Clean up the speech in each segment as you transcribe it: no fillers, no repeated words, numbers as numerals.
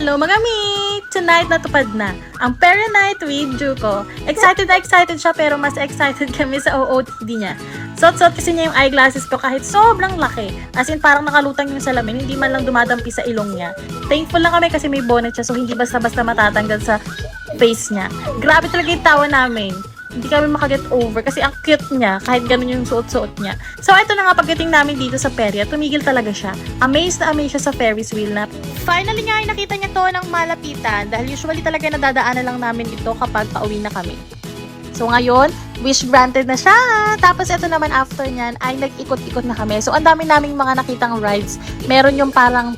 Hello mga mi! Tonight natupad na ang Pera Night with Juko. Excited na excited siya pero mas excited kami sa OOTD niya. Suot-suot kasi niya yung eyeglasses ko kahit sobrang laki. As in parang nakalutang yung salamin, hindi man lang dumadampi sa ilong niya. Thankful lang kami kasi may bonnet siya so hindi basta-basta matatanggal sa face niya. Grabe talaga yung tawa namin. Hindi kami makaget over kasi ang cute niya kahit ganun yung suot-suot niya. So ito na nga pagdating namin dito sa perya, tumigil talaga siya. Amazed na amazed siya sa Ferris wheel na finally nga ay nakita niya to ng malapitan dahil usually talaga nadadaanan lang namin ito kapag pauwi na kami. So ngayon, wish granted na siya. Tapos ito naman after niyan ay nag-ikot-ikot na kami. So ang dami naming mga nakitang rides. Meron yung parang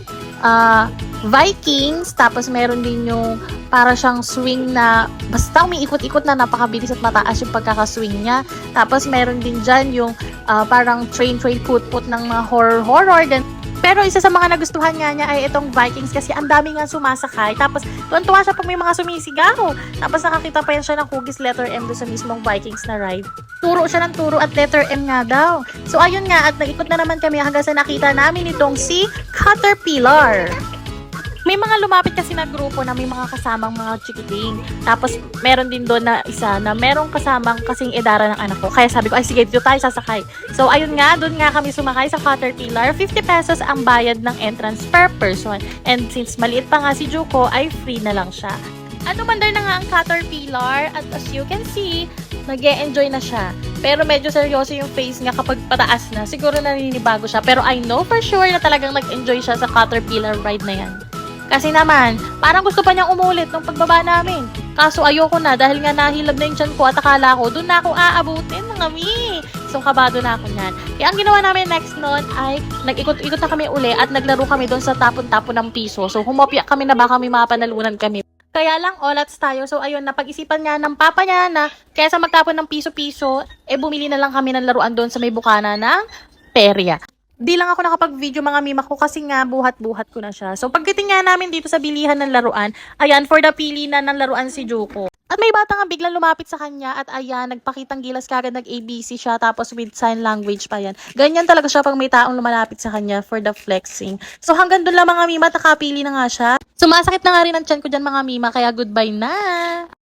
Vikings, tapos meron din yung para siyang swing na basta umiikot-ikot na napakabilis at mataas yung pagkakaswing niya. Tapos meron din dyan yung parang train put-put ng mga horror. Pero isa sa mga nagustuhan nga niya ay itong Vikings kasi ang dami nga sumasakay. Tapos tuwan-tuwa siya pag may mga sumisigaw. Tapos nakakita pa yan siya ng hugis letter M doon sa mismong Vikings na ride. Turo siya ng turo at letter M nga daw. So ayun nga at nag-ikot na naman kami hanggang sa nakita namin itong si Caterpillar. May mga lumapit kasi na grupo na may mga kasamang mga chikiting. Tapos, meron din doon na isa na merong kasamang kasing edara ng anak ko. Kaya sabi ko, ay sige, dito tayo sasakay. So, ayun nga, doon nga kami sumakay sa Caterpillar. 50 pesos ang bayad ng entrance per person. And since maliit pa nga si Juko, ay free na lang siya. At umandar na nga ang Caterpillar. At as you can see, nag-e-enjoy na siya. Pero medyo seryoso yung face niya kapag pataas na. Siguro naninibago siya. Pero I know for sure na talagang nag-enjoy siya sa Caterpillar ride na yan. Kasi naman, parang gusto pa niyang umulit nung pagbaba namin. Kaso ayoko na dahil nga nahilab na yung tiyan ko at akala ko doon na ako aabutin mga mi. So kabado na ako niyan. Kaya ang ginawa namin next noon ay nag-ikot-ikot na kami uli at naglaro kami doon sa tapon-tapon ng piso. So humopya kami na baka may mapanalunan kami. Kaya lang, olats tayo. So, ayun, napag-isipan nga ng papa niya na kaysa magtapon ng piso-piso, bumili na lang kami ng laruan doon sa may bukana ng perya. Di lang ako nakapag-video mga mima ko kasi nga buhat-buhat ko na siya. So pagdating nga namin dito sa bilihan ng laruan, ayan, for the pili na ng laruan si Juko. At may bata nga biglang lumapit sa kanya at ayan, nagpakitang gilas kagad, nag-ABC siya tapos with sign language pa yan. Ganyan talaga siya pag may taong lumalapit sa kanya for the flexing. So hanggang doon lang mga mima, nakapili na nga siya. Sumasakit na nga rin ang tiyan ko dyan mga mima, kaya goodbye na!